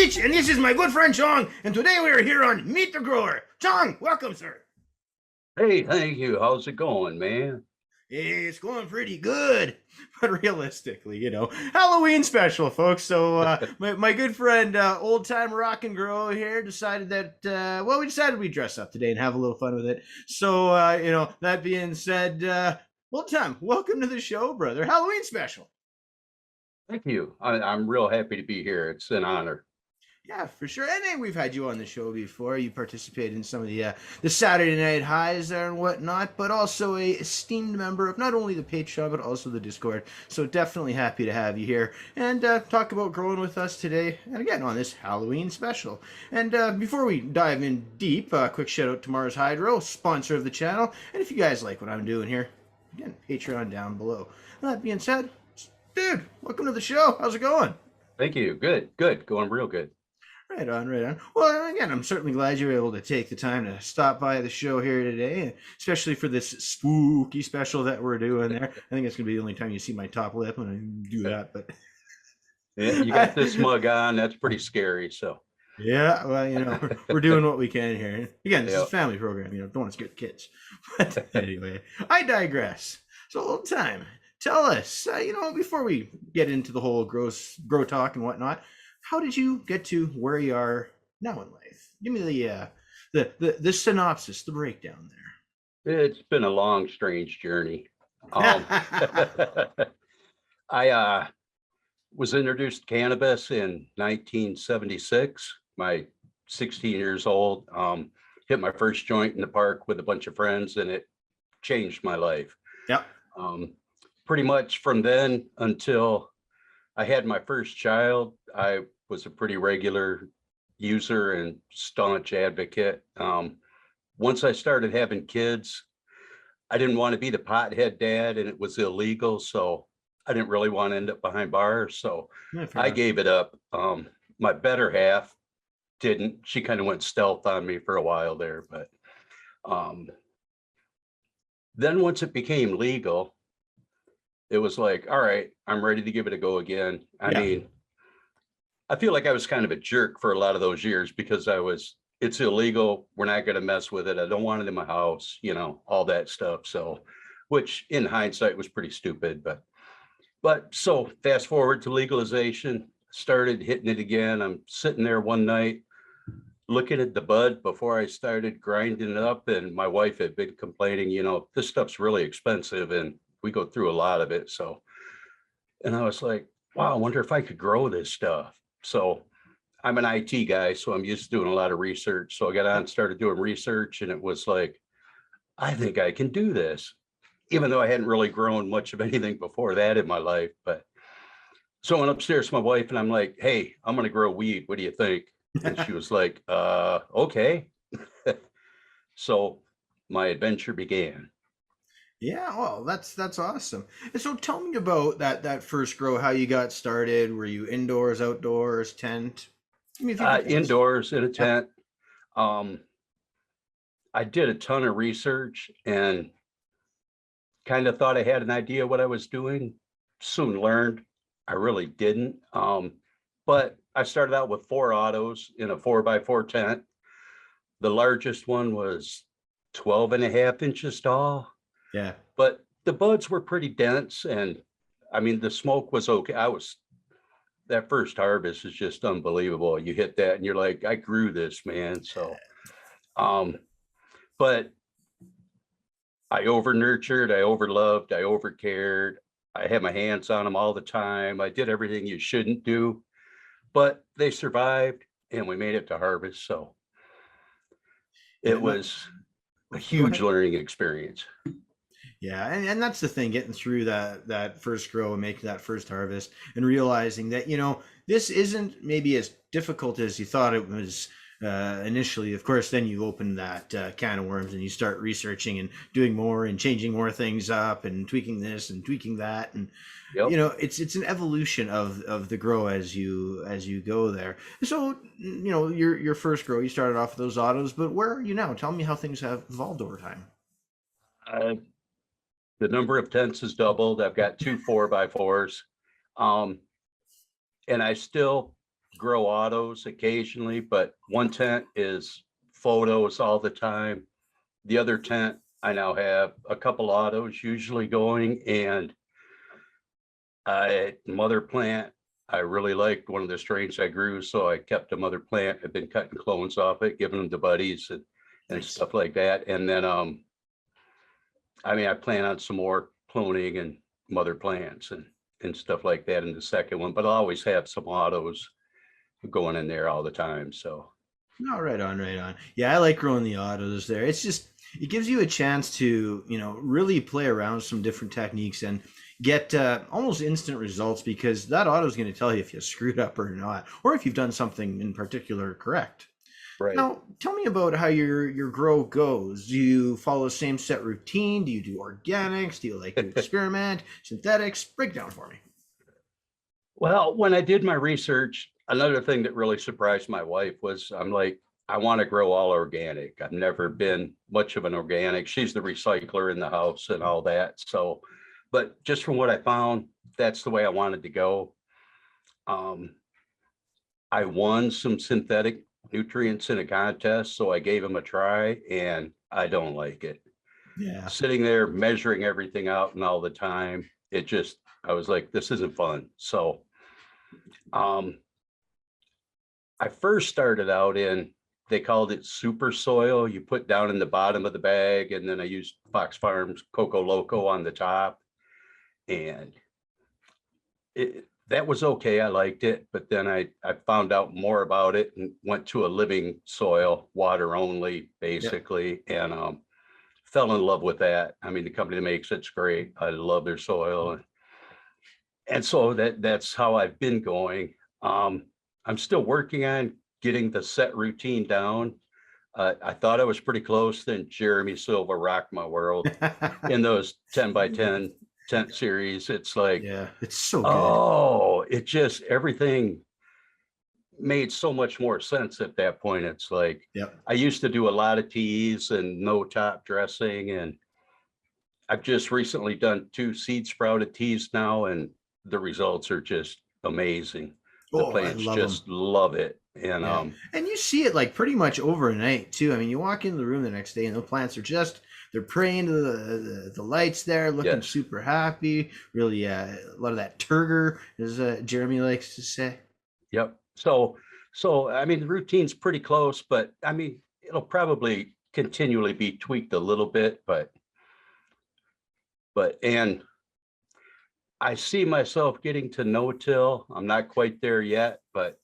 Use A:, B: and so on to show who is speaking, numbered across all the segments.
A: Beach, and this is my good friend Chong, and today we are here on Meet the Grower. Chong, welcome, sir.
B: Hey, thank you. How's it going, man?
A: It's going pretty good, but realistically, Halloween special, folks. So my good friend, old time rock and grow here, decided that we decided we'd dress up today and have a little fun with it. So that being said, old time, welcome to the show, brother. Halloween special.
B: Thank you. I'm real happy to be here. It's an honor.
A: Yeah, for sure. And then we've had you on the show before. You participated in some of the Saturday Night Highs there and whatnot, but also a esteemed member of not only the Patreon but also the Discord. So definitely happy to have you here and talk about growing with us today. And again on this Halloween special. And before we dive in deep, quick shout out to Mars Hydro, sponsor of the channel. And if you guys like what I'm doing here, again, Patreon down below. That being said, dude, welcome to the show. How's it going?
B: Thank you. Good. Going real good.
A: Right on, right on. Well, again, I'm certainly glad you were able to take the time to stop by the show here today, especially for this spooky special that we're doing there. I think it's going to be the only time you see my top lip when I do that, but...
B: Yeah, you got this mug on. That's pretty scary, so...
A: Yeah, well, we're doing what we can here. Again, this is a family program, don't want to scare the kids. But anyway, I digress. So, old time, tell us, before we get into the whole grow talk and whatnot, how did you get to where you are now in life? Give me the synopsis, the breakdown there.
B: It's been a long, strange journey. I was introduced to cannabis in 1976. My 16 years old, hit my first joint in the park with a bunch of friends, and it changed my life.
A: Yep.
B: Pretty much from then until I had my first child, I was a pretty regular user and staunch advocate. Once I started having kids, I didn't want to be the pothead dad, and it was illegal, so I didn't really want to end up behind bars, so I gave it up. My better half didn't. She kind of went stealth on me for a while there, but then once it became legal, it was like, all right, I'm ready to give it a go again. I mean, I feel like I was kind of a jerk for a lot of those years because it's illegal. We're not going to mess with it. I don't want it in my house, all that stuff. So, which in hindsight was pretty stupid, but so fast forward to legalization, started hitting it again. I'm sitting there one night looking at the bud before I started grinding it up. And my wife had been complaining, this stuff's really expensive and we go through a lot of it. So, and I was like, wow, I wonder if I could grow this stuff. So I'm an IT guy, so I'm used to doing a lot of research. So I got on and started doing research, and it was like, I think I can do this, even though I hadn't really grown much of anything before that in my life. But so I went upstairs to my wife and I'm like, hey, I'm going to grow weed. What do you think? And she was like, okay. So my adventure began.
A: Yeah, well, that's awesome. And so tell me about that first grow, how you got started. Were you indoors, outdoors, tent?
B: Indoors in a tent. I did a ton of research and kind of thought I had an idea what I was doing. Soon learned I really didn't. But I started out with 4 autos in a 4x4 tent. The largest one was 12.5 inches tall.
A: Yeah.
B: But the buds were pretty dense, and I mean, the smoke was okay. That first harvest is just unbelievable. You hit that and you're like, I grew this, man. So, but I over nurtured, I over loved, I over cared. I had my hands on them all the time. I did everything you shouldn't do, but they survived and we made it to harvest. So it was a huge learning experience.
A: Yeah, and that's the thing, getting through that first grow and making that first harvest and realizing that, this isn't maybe as difficult as you thought it was initially. Of course, then you open that can of worms and you start researching and doing more and changing more things up and tweaking this and tweaking that. And, it's an evolution of the grow as you go there. So, your first grow, you started off with those autos, but where are you now? Tell me how things have evolved over time.
B: The number of tents has doubled. I've got 2 4x4s. And I still grow autos occasionally, but one tent is photos all the time. The other tent, I now have a couple autos usually going, and mother plant. I really liked one of the strains I grew, so I kept a mother plant. I've been cutting clones off it, giving them to buddies and
A: Nice.
B: stuff like that. And then, I mean, I plan on some more cloning and mother plants and stuff like that in the second one, but I'll always have some autos going in there all the time. So,
A: No, right on, right on. Yeah, I like growing the autos there. It's just it gives you a chance to, really play around with some different techniques and get almost instant results because that auto is going to tell you if you screwed up or not, or if you've done something in particular correct.
B: right.
A: Now, tell me about how your grow goes. Do you follow the same set routine? Do you do organics? Do you like to experiment? Synthetics? Break it down for me.
B: Well, when I did my research, another thing that really surprised my wife was I'm like, I want to grow all organic. I've never been much of an organic. She's the recycler in the house and all that. So, but just from what I found, that's the way I wanted to go. I won some synthetic nutrients in a contest, so I gave them a try, and I don't like it.
A: Yeah.
B: Sitting there measuring everything out and all the time, I was like, this isn't fun. So, I first started out they called it super soil. You put down in the bottom of the bag, and then I used Fox Farms Coco Loco on the top, and that was okay. I liked it, but then I found out more about it and went to a living soil, water only, basically, and fell in love with that. I mean, the company that makes it's great. I love their soil, and so that's how I've been going. I'm still working on getting the set routine down. I thought I was pretty close. Then Jeremy Silva rocked my world in those 10 by 10 tent series. It's like,
A: Yeah, it's so good.
B: oh, it just everything made so much more sense at that point. It's like,
A: Yep.
B: I used to do a lot of teas and no top dressing, and I've just recently done 2 seed sprouted teas now, and the results are just amazing. The
A: Oh, I
B: plants
A: love them.
B: just love it. And
A: Yeah. And you see it like pretty much overnight too. I mean, you walk into the room the next day and the plants are just they're praying to the lights there, looking
B: yes,
A: super happy. Really, a lot of that turgor, as Jeremy likes to say.
B: yep. So I mean, the routine's pretty close, but I mean, it'll probably continually be tweaked a little bit, and I see myself getting to no-till. I'm not quite there yet, but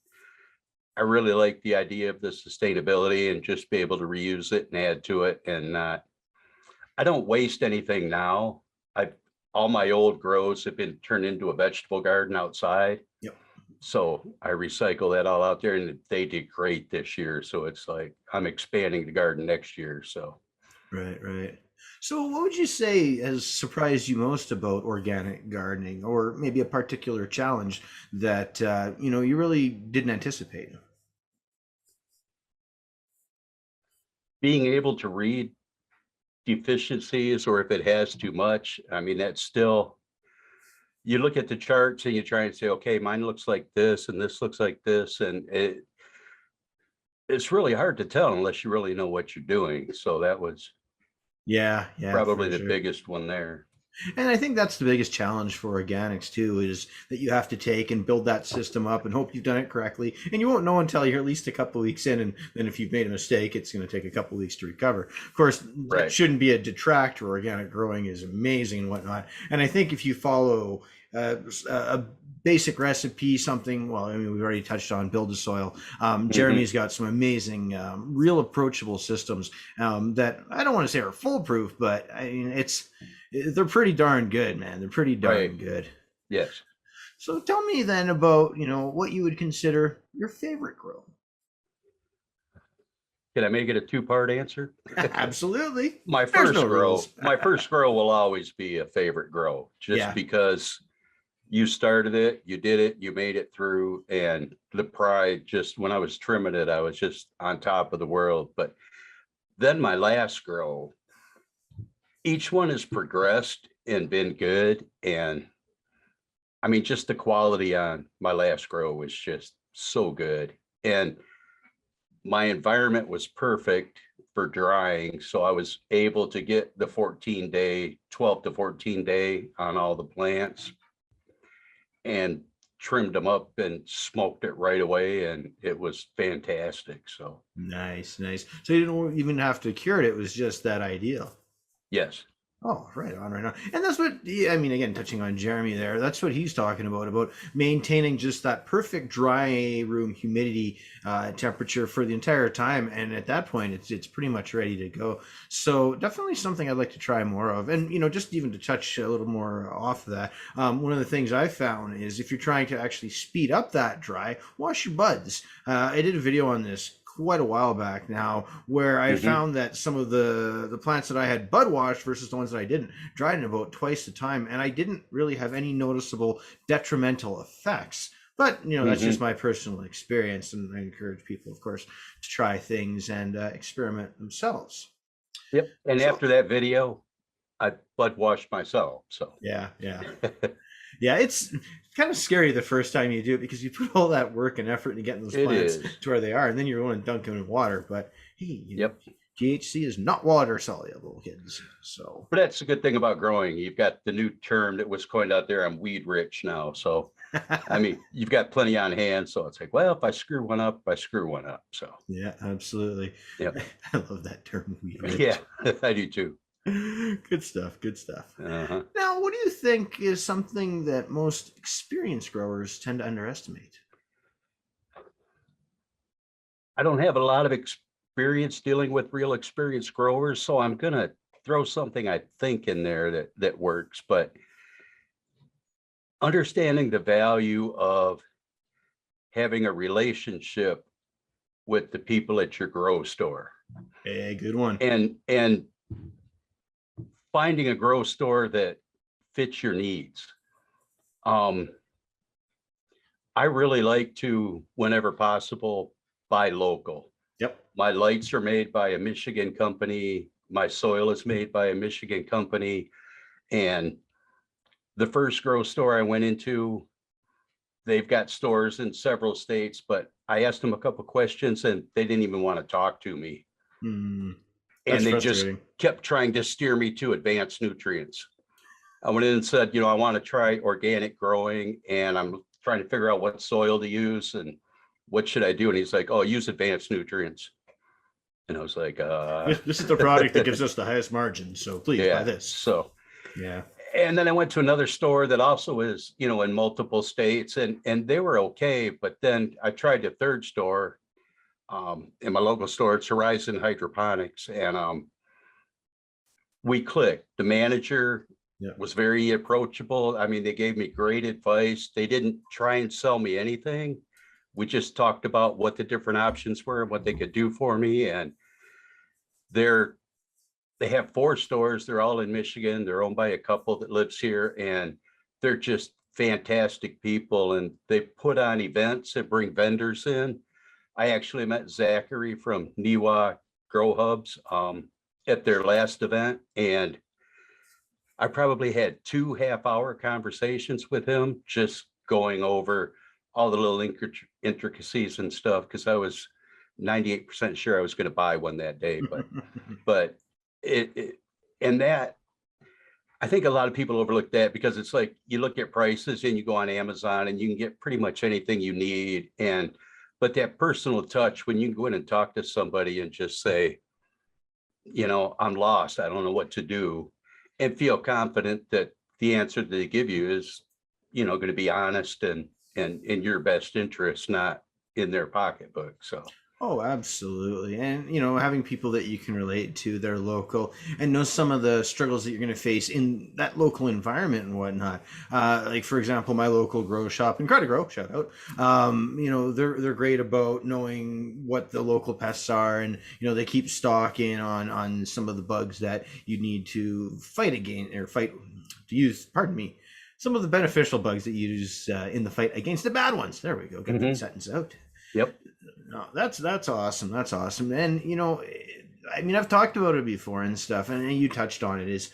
B: I really like the idea of the sustainability and just be able to reuse it and add to it. And I don't waste anything now. All my old grows have been turned into a vegetable garden outside.
A: Yep.
B: So I recycle that all out there, and they did great this year. So it's like I'm expanding the garden next year. So
A: Right, right. So, what would you say has surprised you most about organic gardening, or maybe a particular challenge that you really didn't anticipate?
B: being able to read deficiencies, or if it has too much, I mean, that's still, you look at the charts and you try and say, okay, mine looks like this and this looks like this. And it's really hard to tell unless you really know what you're doing. So that was
A: Yeah, yeah,
B: probably
A: for
B: the
A: sure.
B: biggest one there.
A: And I think that's the biggest challenge for organics too, is that you have to take and build that system up and hope you've done it correctly. And you won't know until you're at least a couple of weeks in, and then if you've made a mistake, it's going to take a couple of weeks to recover. Of course, that
B: Right.
A: shouldn't be a detractor. Organic growing is amazing and whatnot. And I think if you follow a basic recipe, something, well, I mean, we've already touched on build a soil. Jeremy's got some amazing, real approachable systems that I don't want to say are foolproof, but I mean, they're pretty darn good, man. They're pretty darn
B: Right.
A: good.
B: Yes.
A: So tell me then about, what you would consider your favorite grow.
B: Can I make it a 2-part answer?
A: Absolutely.
B: My
A: There's
B: first
A: no
B: grow,
A: rules.
B: my first grow will always be a favorite grow, just
A: Yeah.
B: because you started it, you did it, you made it through, and the pride, just when I was trimming it, I was just on top of the world. But then my last grow, each one has progressed and been good. And I mean, just the quality on my last grow was just so good. And my environment was perfect for drying. So I was able to get the 14-day, 12 to 14-day on all the plants and trimmed them up and smoked it right away. And it was fantastic. So
A: Nice, nice. So you didn't even have to cure it. It was just that ideal.
B: yes.
A: Oh, right on, right on. And that's what, yeah, I mean, again, touching on Jeremy there, that's what he's talking about maintaining just that perfect dry room humidity temperature for the entire time. And at that point, it's pretty much ready to go. So definitely something I'd like to try more of. And, just even to touch a little more off of that, one of the things I found is if you're trying to actually speed up that dry, wash your buds. I did a video on this quite a while back now, where I found that some of the plants that I had bud washed versus the ones that I didn't dried in about twice the time, and I didn't really have any noticeable detrimental effects. But that's just my personal experience, and I encourage people, of course, to try things and experiment themselves.
B: Yep. And
A: So,
B: after that video, I bud washed myself. So
A: yeah, yeah, it's kind of scary the first time you do it because you put all that work and effort into getting those
B: it
A: plants
B: is.
A: to where they are, and then you're going to dunk them in water. But hey,
B: Yep.
A: THC is not water soluble, kids. So,
B: But that's a good thing about growing. You've got the new term that was coined out there. I'm weed rich now. So, I mean, you've got plenty on hand. So it's like, well, if I screw one up, I screw one up. So,
A: yeah, absolutely.
B: yep.
A: I love that term.
B: Yeah, I do too.
A: Good stuff. Good stuff.
B: Uh-huh.
A: Now, what do you think is something that most experienced growers tend to underestimate?
B: I don't have a lot of experience dealing with real experienced growers, so I'm gonna throw something I think in there that works, but understanding the value of having a relationship with the people at your grow store
A: Hey, good one.
B: and finding a grow store that fits your needs. I really like to, whenever possible, buy local.
A: Yep.
B: My lights are made by a Michigan company. My soil is made by a Michigan company. And the first grow store I went into, they've got stores in several states, but I asked them a couple questions and they didn't even want to talk to me.
A: That's
B: And they just
A: frustrating.
B: kept trying to steer me to advanced nutrients. I went in and said, I want to try organic growing and I'm trying to figure out what soil to use and what should I do? And he's like, oh, use advanced nutrients. And I was like,
A: This is the product that gives us the highest margin, so please buy
B: yeah.
A: this.
B: So,
A: Yeah.
B: and then I went to another store that also is, in multiple states and they were okay. But then I tried the third store in my local store. It's Horizon Hydroponics. And we clicked. The manager was very approachable. I mean, they gave me great advice. They didn't try and sell me anything. We just talked about what the different options were and what they could do for me. And they have 4 stores. They're all in Michigan. They're owned by a couple that lives here, and they're just fantastic people. And they put on events and bring vendors in. I actually met Zachary from Niwa Grow Hubs at their last event, and I probably had 2 half-hour conversations with him, just going over all the little intricacies and stuff, because I was 98% sure I was going to buy one that day. But and that, I think a lot of people overlook that, because it's like you look at prices and you go on Amazon and you can get pretty much anything you need. But that personal touch, when you go in and talk to somebody and just say, I'm lost, I don't know what to do, and feel confident that the answer that they give you is, going to be honest and in your best interest, not in their pocketbook. So.
A: Oh, absolutely. And, having people that you can relate to, they're local, and know some of the struggles that you're going to face in that local environment and whatnot. Like, for example, my local grow shop in Grow, shout out. They're great about knowing what the local pests are, and, they keep stocking on some of the bugs that you need to some of the beneficial bugs that you use in the fight against the bad ones. There we go. Get that sentence out.
B: Yep.
A: No, that's awesome. That's awesome. And I've talked about it before and stuff, and you touched on it, is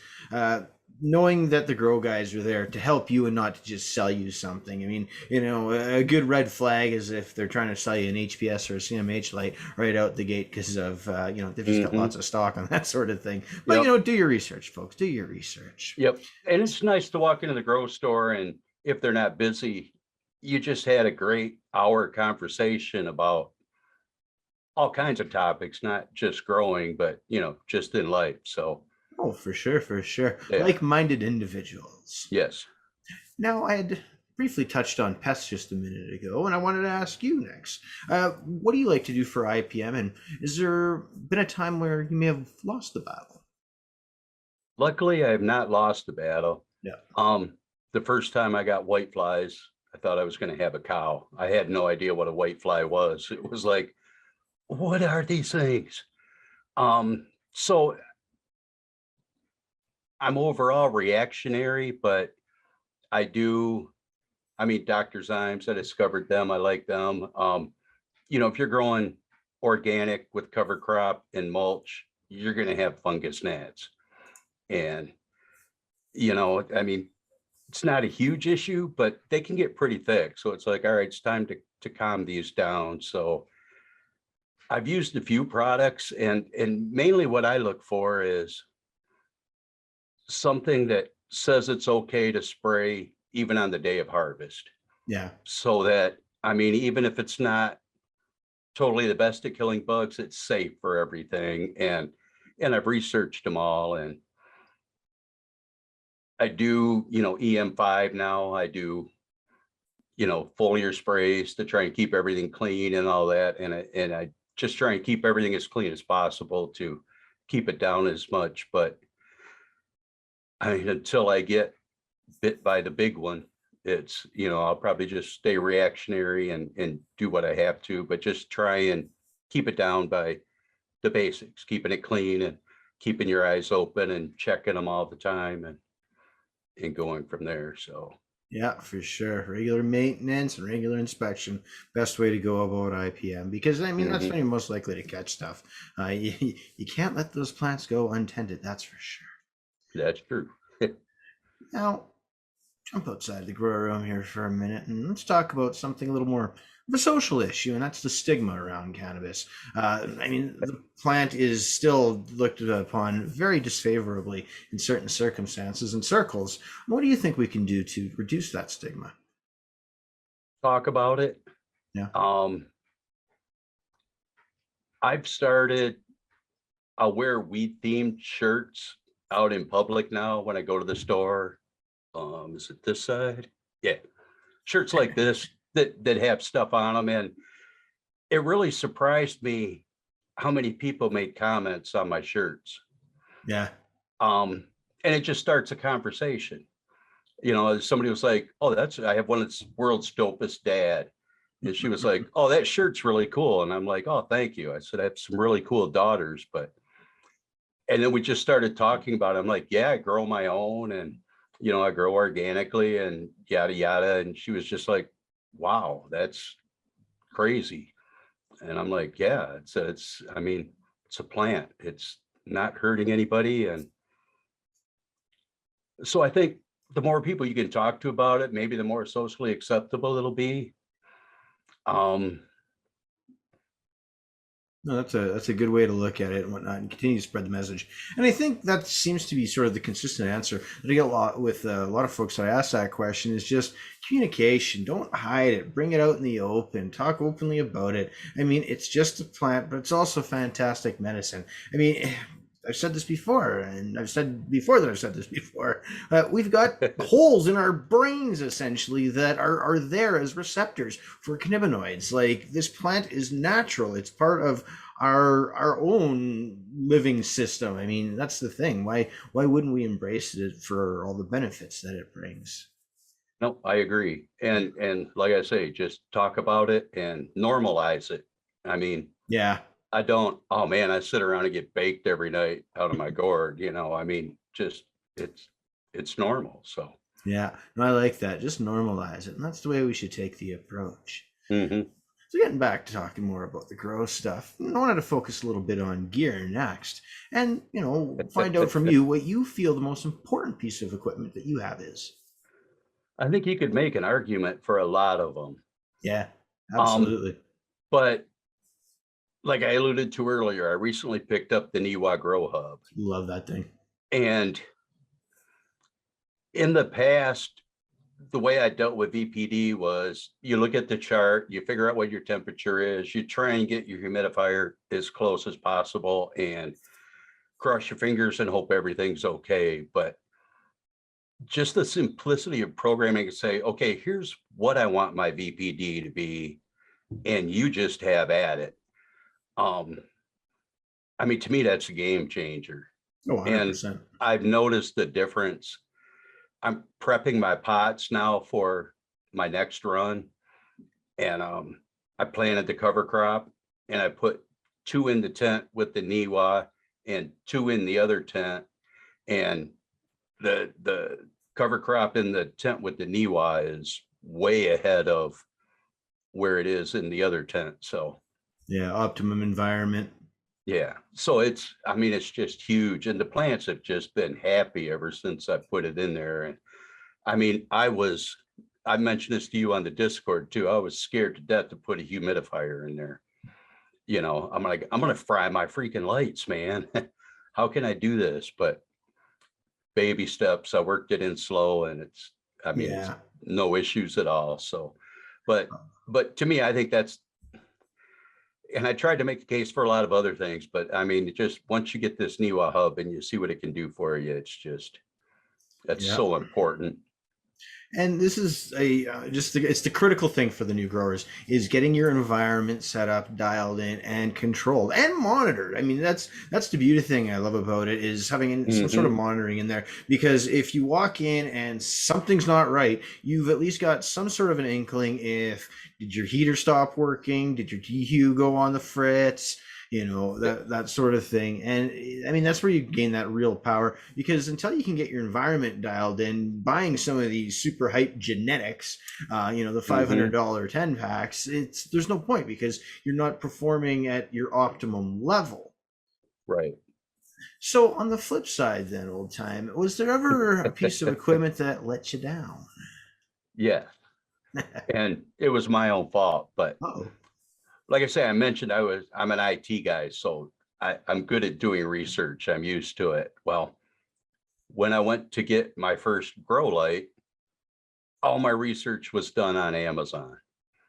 A: knowing that the grow guys are there to help you and not to just sell you something. I mean, a good red flag is if they're trying to sell you an HPS or a CMH light right out the gate because of, they've just got lots of stock on that sort of thing. But,
B: Yep.
A: do your research, folks. Do your research.
B: Yep. And it's nice to walk into the grow store, and if they're not busy, you just had a great hour conversation about all kinds of topics, not just growing, but just in life. So
A: Oh, for sure, for sure.
B: yeah.
A: Like-minded individuals.
B: Yes.
A: Now, I had briefly touched on pests just a minute ago, and I wanted to ask you next. What do you like to do for IPM, and is there been a time where you may have lost the battle?
B: Luckily, I have not lost the battle.
A: Yeah.
B: The first time I got white flies, I thought I was going to have a cow. I had no idea what a white fly was. It was like, what are these things? So I'm overall reactionary, but Dr. Zymes, I discovered them. I like them. If you're growing organic with cover crop and mulch, you're going to have fungus gnats. And, it's not a huge issue, but they can get pretty thick. So it's like, all right, it's time to calm these down. So I've used a few products, and mainly what I look for is something that says it's okay to spray even on the day of harvest.
A: Yeah.
B: So that, even if it's not totally the best at killing bugs, it's safe for everything. And I've researched them all, and I do, EM5 now. I do, foliar sprays to try and keep everything clean and all that. And I just try and keep everything as clean as possible to keep it down as much. But until I get bit by the big one, it's, I'll probably just stay reactionary and do what I have to, but just try and keep it down by the basics, keeping it clean and keeping your eyes open and checking them all the time and going from there. So
A: Yeah, for sure. Regular maintenance and regular inspection, best way to go about IPM, because that's when you're most likely to catch stuff. You can't let those plants go untended, that's for sure.
B: that's true.
A: Now, jump outside the grow room here for a minute and let's talk about something a little more of a social issue, and that's the stigma around cannabis. The plant is still looked upon very disfavorably in certain circumstances and circles. What do you think we can do to reduce that stigma?
B: Talk about it.
A: Yeah.
B: I'll wear weed themed shirts out in public now when I go to the store. Is it this side? Yeah. Shirts like this that have stuff on them. And it really surprised me how many people made comments on my shirts.
A: Yeah.
B: And it just starts a conversation. Somebody was like, oh, I have one of the world's dopest dad. And she was like, oh, that shirt's really cool. And I'm like, oh, thank you. I said, I have some really cool daughters, and then we just started talking about it. I'm like, yeah, I grow my own, and I grow organically and yada yada. And she was just like, wow, that's crazy. And I'm like, yeah, it's a plant. It's not hurting anybody. And so I think the more people you can talk to about it, maybe the more socially acceptable it'll be.
A: No, that's a good way to look at it and whatnot, and continue to spread the message. And I think that seems to be sort of the consistent answer that I get a lot with a lot of folks that I ask that question is just communication. Don't hide it. Bring it out in the open. Talk openly about it. It's just a plant, but it's also fantastic medicine. I've said this before, and I've said before that I've said this before. We've got holes in our brains, essentially, that are there as receptors for cannabinoids. Like, this plant is natural. It's part of our own living system. That's the thing. Why wouldn't we embrace it for all the benefits that it brings?
B: No, I agree. And like I say, just talk about it and normalize it.
A: Yeah.
B: Oh man, I sit around and get baked every night out of my gourd, just it's normal. So
A: Yeah, no, I like that. Just normalize it. And that's the way we should take the approach.
B: mm-hmm.
A: So getting back to talking more about the grow stuff, I wanted to focus a little bit on gear next, and find out from you what you feel the most important piece of equipment that you have is.
B: I think you could make an argument for a lot of them.
A: Yeah,
B: Um,
A: absolutely.
B: but like I alluded to earlier, I recently picked up the Niwa Grow Hub.
A: Love that thing.
B: And in the past, the way I dealt with VPD was you look at the chart, you figure out what your temperature is, you try and get your humidifier as close as possible and cross your fingers and hope everything's okay. But just the simplicity of programming and say, okay, here's what I want my VPD to be, and you just have at it. I mean, to me, that's a game changer.
A: Oh,
B: And
A: 100%.
B: I've noticed the difference. I'm prepping my pots now for my next run. And I planted the cover crop and I put 2 in the tent with the Niwa and 2 in the other tent. And the cover crop in the tent with the Niwa is way ahead of where it is in the other tent. So
A: Yeah, optimum environment.
B: yeah, so I mean, it's just huge. And the plants have just been happy ever since I put it in there. And I mean, I mentioned this to you on the Discord too. I was scared to death to put a humidifier in there. I'm like, I'm gonna fry my freaking lights, man. How can I do this? But baby steps, I worked it in slow and it's
A: Yeah.
B: no issues at all. So, but to me, I think that's, and I tried to make the case for a lot of other things, but I mean, just once you get this Niwa hub and you see what it can do for you, that's
A: Yeah.
B: so important.
A: And this is it's the critical thing for the new growers is getting your environment set up, dialed in, and controlled and monitored. I mean, that's the beauty thing I love about it is having some sort of
B: Mhm.
A: monitoring in there, because if you walk in and something's not right, you've at least got some sort of an inkling. If did your heater stop working? Did your DHU go on the fritz? That sort of thing. And I mean, that's where you gain that real power, because until you can get your environment dialed in, buying some of these super hype genetics, the
B: Mhm.
A: $500 10 packs, there's no point, because you're not performing at your optimum level.
B: Right.
A: So on the flip side then, old time, was there ever a piece of equipment that let you down?
B: Yeah. And it was my own fault, but
A: Oh.
B: like I say, I mentioned I'm an IT guy, so I'm good at doing research. I'm used to it. Well, when I went to get my first grow light, all my research was done on Amazon.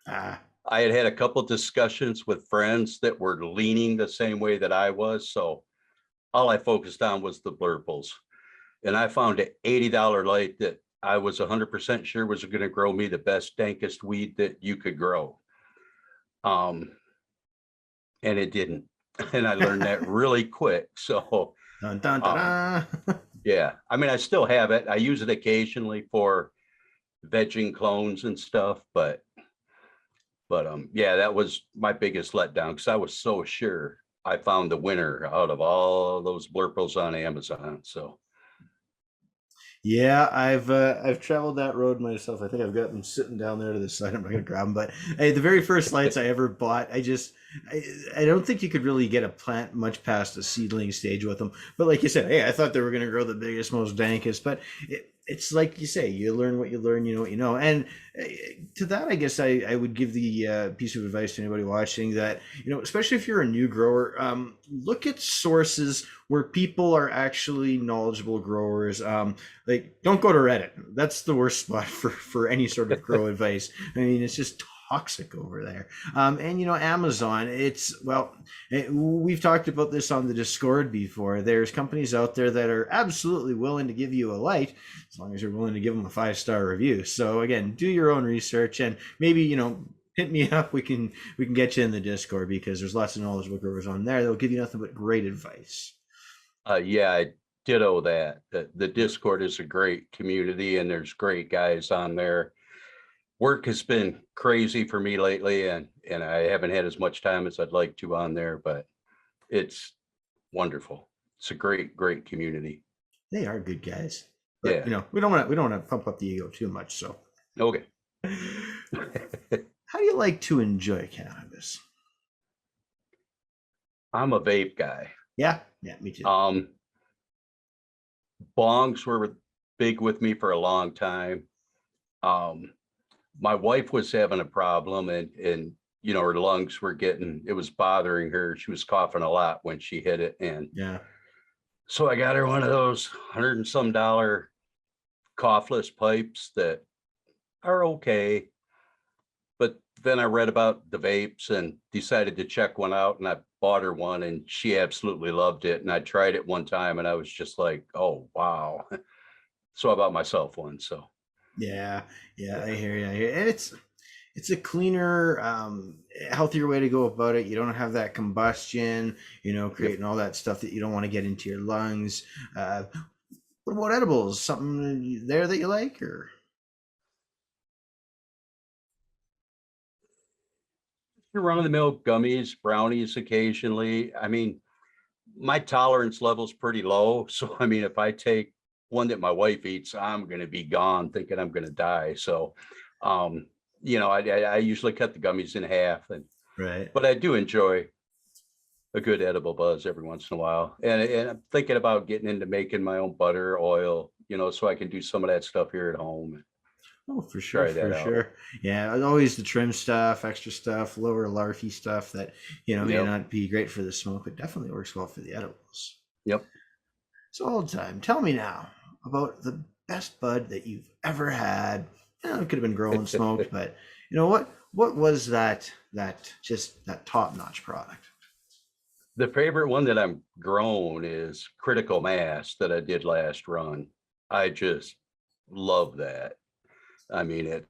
A: Ah.
B: I had had a couple discussions with friends that were leaning the same way that I was, so all I focused on was the blurples. And I found an $80 light that I was 100% sure was going to grow me the best, dankest weed that you could grow. Um, and it didn't. And I learned that really quick. So,
A: Dun, dun, dun,
B: um,
A: dun.
B: yeah, I mean, I still have it. I use it occasionally for vegging clones and stuff, but yeah, that was my biggest letdown because I was so sure I found the winner out of all those blurples on Amazon. So,
A: Yeah, I've traveled that road myself. I think I've got them sitting down there to the side. I'm not gonna grab them, but hey, the very first lights I ever bought, I don't think you could really get a plant much past the seedling stage with them. But like you said, hey, I thought they were gonna grow the biggest, most dankest, but it's like you say, you learn what you learn, you know what you know. And uh, to that, I guess I would give the piece of advice to anybody watching that, especially if you're a new grower, look at sources where people are actually knowledgeable growers. Like, don't go to Reddit. That's the worst spot for any sort of grow advice. I mean, it's just toxic over there. And Amazon, we've talked about this on the Discord before. There's companies out there that are absolutely willing to give you a light as long as you're willing to give them a 5-star review. So again, do your own research, and maybe hit me up. We can get you in the Discord, because there's lots of knowledgeable growers on there. They'll give you nothing but great advice.
B: yeah, I ditto that. The Discord is a great community and there's great guys on there. Work has been crazy for me lately and I haven't had as much time as I'd like to on there, but it's wonderful. It's a great, great community.
A: They are good guys, but
B: Yeah.
A: we don't want to pump up the ego too much. So
B: Okay.
A: how do you like to enjoy cannabis?
B: I'm a vape guy.
A: Yeah, yeah, me too.
B: Um, Bongs were big with me for a long time. Um, my wife was having a problem, and her lungs were getting, it was bothering her. She was coughing a lot when she hit it. And
A: Yeah.
B: so I got her one of those hundred and some dollar coughless pipes that are okay. But then I read about the vapes and decided to check one out, and I bought her one and she absolutely loved it. And I tried it one time and I was just like, oh wow. So I bought myself one. So
A: Yeah, yeah, I
B: yeah.
A: hear you. I hear you. And it's a cleaner, healthier way to go about it. You don't have that combustion,
B: Yep.
A: creating all that stuff that you don't want to get into your lungs. What about edibles? Something there that you like, or?
B: Your run of the mill gummies, brownies occasionally. I mean, my tolerance level's pretty low. So I mean, if I take one that my wife eats, I'm gonna be gone thinking I'm gonna die. So um, I usually cut the gummies in half, and
A: Right.
B: but I do enjoy a good edible buzz every once in a while. And I'm thinking about getting into making my own butter, oil, so I can do some of that stuff here at home and
A: Oh, for sure,
B: try
A: for
B: that out.
A: sure. Yeah, always the trim stuff, extra stuff, lower larfy stuff that, may
B: Yep.
A: not be great for the smoke, but definitely works well for the edibles.
B: Yep.
A: So, old time, tell me now about the best bud that you've ever had. It could have been grown smoked, but what was that top notch product?
B: The favorite one that I'm grown is Critical Mass that I did last run. I just love that. I mean,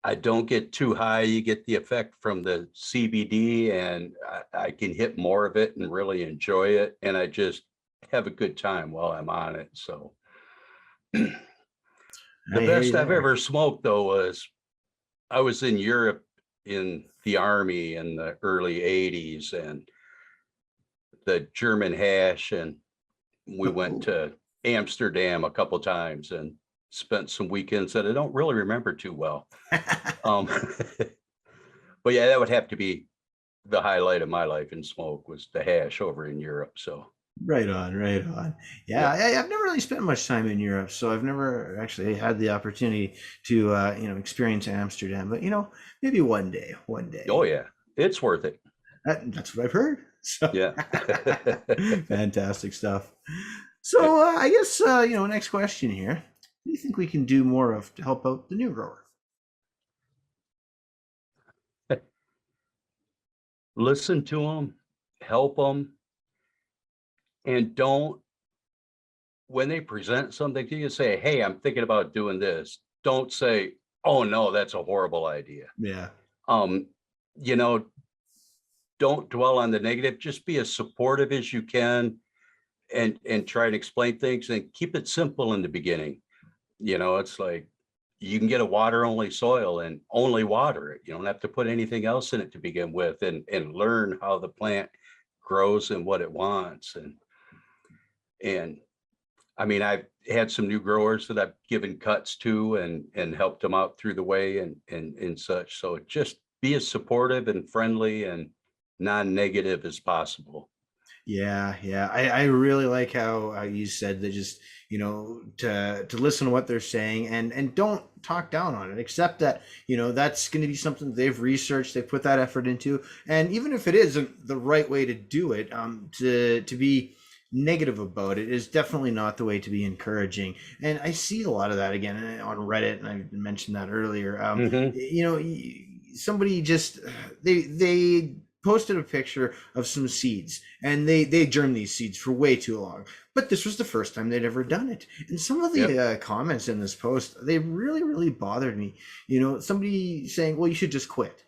B: I don't get too high. You get the effect from the CBD, and I can hit more of it and really enjoy it. And I just have a good time while I'm on it. So the
A: I hear you
B: best I've
A: there.
B: ever smoked though was I was in Europe in the army in the early 80s, and the German hash, and we went
A: Oh,
B: to Amsterdam a couple times and spent some weekends that I don't really remember too well. Um, but yeah, that would have to be the highlight of my life in smoke was the hash over in Europe. So
A: right on, right on. Yeah,
B: yep.
A: I've never really spent much time in Europe, so I've never actually had the opportunity to experience Amsterdam. But maybe one day, one
B: Oh
A: day.
B: yeah, it's worth it.
A: That's what I've heard. So
B: Yeah.
A: fantastic stuff. So I guess next question here. What do you think we can do more of to help out the new grower?
B: Listen to them, help them, and don't, when they present something to you, say, hey, I'm thinking about doing this. Don't say, oh no, that's a horrible idea.
A: Yeah.
B: Um, you know, don't dwell on the negative, just be as supportive as you can, and try to explain things and keep it simple in the beginning. It's like you can get a water only soil and only water it. You don't have to put anything else in it to begin with, and learn how the plant grows and what it wants. And I mean, I've had some new growers that I've given cuts to and helped them out through the way and such. So just be as supportive and friendly and non-negative as possible.
A: Yeah, yeah. I really like how you said that just, to listen to what they're saying and don't talk down on it, except that, that's going to be something they've researched, they put that effort into. And even if it isn't the right way to do it, to be negative about it is definitely not the way to be encouraging. And I see a lot of that again on Reddit, and I mentioned that earlier.
B: Hmm.
A: Somebody just they posted a picture of some seeds, and they germed these seeds for way too long, but this was the first time they'd ever done it. And some of the
B: Yep.
A: comments in this post, they really bothered me. Somebody saying, well, you should just quit.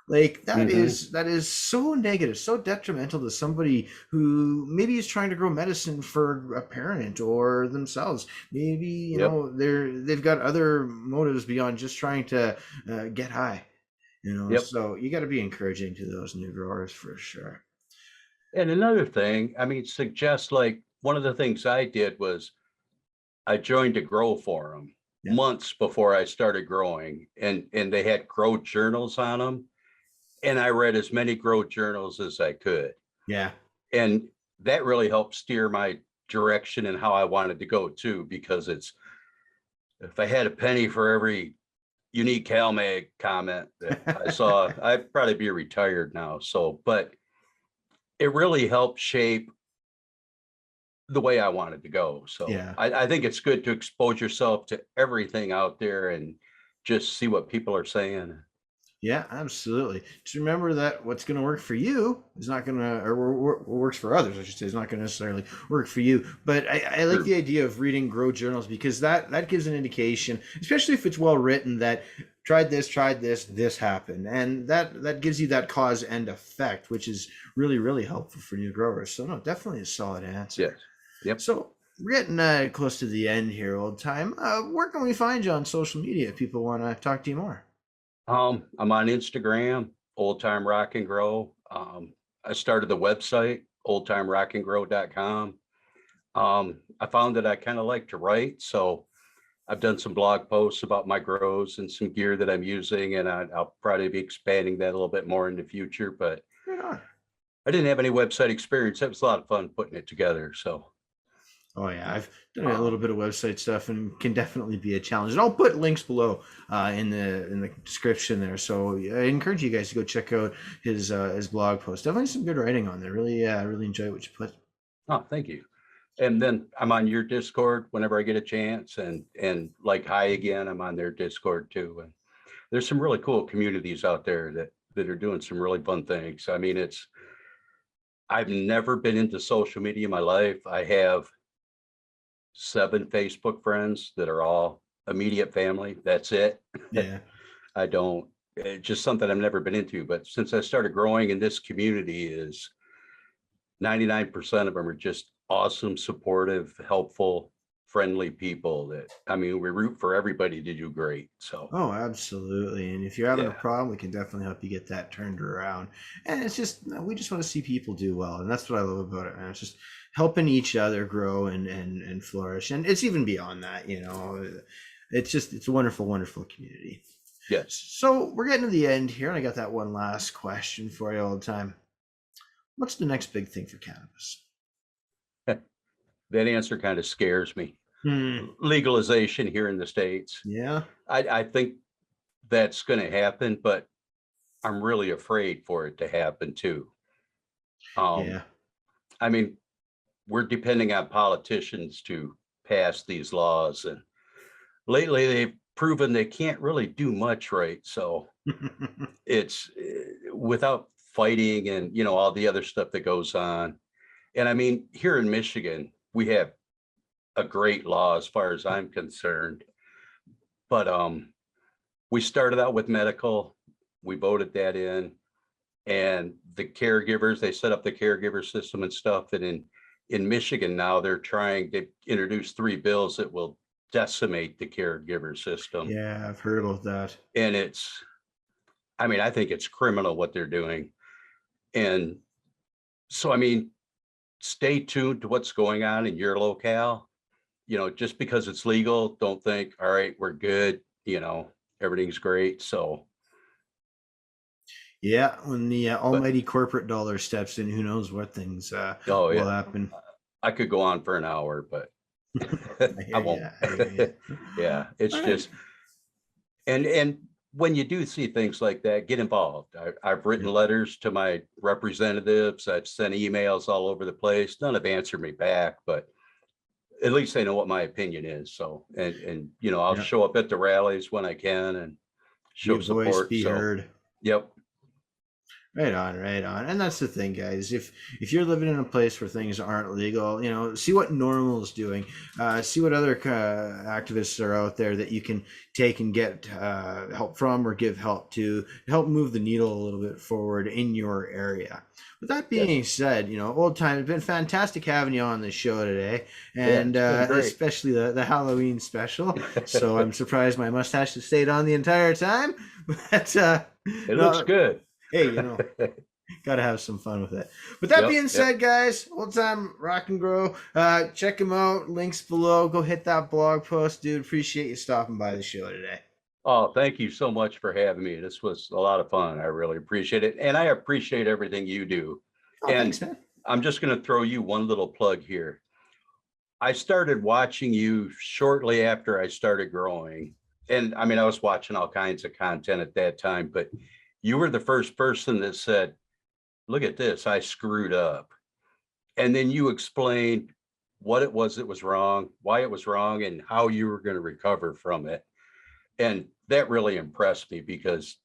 A: Like that
B: Hmm.
A: is so negative, so detrimental to somebody who maybe is trying to grow medicine for a parent or themselves. Maybe
B: Yep.
A: they've got other motives beyond just trying to get high.
B: Yep.
A: So you got to be encouraging to those new growers for sure.
B: And another thing, I mean, suggest, like, one of the things I did was I joined a grow forum.
A: Yeah.
B: months before I started growing, and they had grow journals on them, and I read as many grow journals as I could,
A: Yeah.
B: and that really helped steer my direction and how I wanted to go too, because it's, if I had a penny for every unique CalMag comment that I saw, I'd probably be retired now. So, but it really helped shape the way I wanted to go. So
A: Yeah.
B: I think it's good to expose yourself to everything out there and just see what people are saying.
A: Yeah, absolutely. Just remember that what's going to work for you is not going to, or works for others, I should say, is not going to necessarily work for you. But I like the idea of reading grow journals, because that gives an indication, especially if it's well written, that tried this, this happened, and that gives you that cause and effect, which is really, really helpful for new growers. So no, definitely a solid answer.
B: Yes. Yep.
A: So we're getting close to the end here, old time. Where can we find you on social media if people want to talk to you more?
B: I'm on Instagram, Old Time Rock and Grow. I started the website, oldtimerockandgrow.com. I found that I kind of like to write, so I've done some blog posts about my grows and some gear that I'm using, and I'll probably be expanding that a little bit more in the future. But
A: Right on.
B: I didn't have any website experience. It was a lot of fun putting it together. So,
A: Oh yeah, I've done a little bit of website stuff, and can definitely be a challenge. And I'll put links below in the description there. So I encourage you guys to go check out his blog post. Definitely some good writing on there. Really, really enjoy what you put.
B: oh, thank you. And then I'm on your Discord whenever I get a chance, and like Hi Again, I'm on their Discord too. And there's some really cool communities out there that are doing some really fun things. I mean, I've never been into social media in my life. I have 7 Facebook friends that are all immediate family. That's it.
A: Yeah.
B: I don't, it's just something I've never been into. But since I started growing in this community, is 99% of them are just awesome, supportive, helpful, friendly people that, I mean, we root for everybody to do great. So,
A: Oh, absolutely. And if you're having a
B: yeah,
A: problem, we can definitely help you get that turned around. And it's just, we just want to see people do well. And that's what I love about it, man. It's just helping each other grow and flourish. And it's even beyond that, it's just, it's a wonderful, wonderful community.
B: yes.
A: So we're getting to the end here. And I got that one last question for you all the time. What's the next big thing for cannabis?
B: That answer kind of scares me.
A: Hmm.
B: Legalization here in the States.
A: Yeah.
B: I think that's going to happen, but I'm really afraid for it to happen too.
A: Yeah.
B: I mean, we're depending on politicians to pass these laws, and lately they've proven they can't really do much right. So it's without fighting and all the other stuff that goes on. And I mean, here in Michigan, we have a great law as far as I'm concerned. But we started out with medical, we voted that in, and the caregivers, they set up the caregiver system and stuff. And in Michigan now, they're trying to introduce 3 bills that will decimate the caregiver system.
A: Yeah, I've heard about that.
B: And I mean, I think it's criminal what they're doing. And so, I mean, stay tuned to what's going on in your locale. Just because it's legal, don't think, all right, we're good, everything's great. So
A: Yeah, when the
B: but
A: almighty corporate dollar steps in, who knows what things
B: oh
A: will
B: yeah,
A: happen.
B: I could go on for an hour, but
A: I
B: I
A: hear
B: won't.
A: you. I hear you.
B: Yeah, it's
A: All right.
B: just, and when you do see things like that, get involved. I've written
A: Yeah.
B: letters to my representatives. I've sent emails all over the place. None have answered me back, but at least they know what my opinion is. So, and I'll
A: Yeah.
B: show up at the rallies when I can and
A: Be a
B: show
A: voice,
B: support.
A: be
B: So,
A: heard.
B: yep.
A: Right on, right on. And that's the thing, guys. If you're living in a place where things aren't legal, see what NORML is doing. See what other activists are out there that you can take and get help from or give help to help move the needle a little bit forward in your area. With that being said, old time, it's been fantastic having you on the show today, and
B: Yeah, it's been great.
A: especially the Halloween special. So I'm surprised my mustache has stayed on the entire time, but
B: It looks good.
A: hey, Gotta have some fun with it. But that being said, guys, Old Time Rock and Grow. Check him out. Links below. Go hit that blog post, dude. Appreciate you stopping by the show today.
B: Oh, thank you so much for having me. This was a lot of fun. I really appreciate it. And I appreciate everything you do.
A: Oh,
B: and
A: thanks, man.
B: I'm just going to throw you one little plug here. I started watching you shortly after I started growing. And I mean, I was watching all kinds of content at that time, but you were the first person that said, look at this, I screwed up. And then you explained what it was that was wrong, why it was wrong, and how you were going to recover from it. And that really impressed me because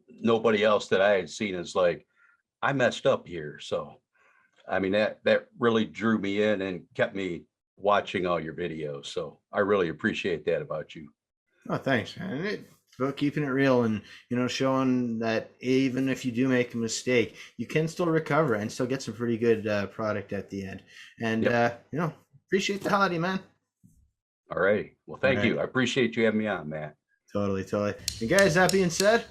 B: nobody else that I had seen is like, I messed up here. So, I mean, that really drew me in and kept me watching all your videos. So I really appreciate that about you.
A: Oh, thanks, man. It's about keeping it real and, showing that even if you do make a mistake, you can still recover and still get some pretty good product at the end. And, appreciate the hell out of you, man.
B: All right. Well, thank you. I appreciate you having me on, Matt.
A: Totally. And guys, that being said,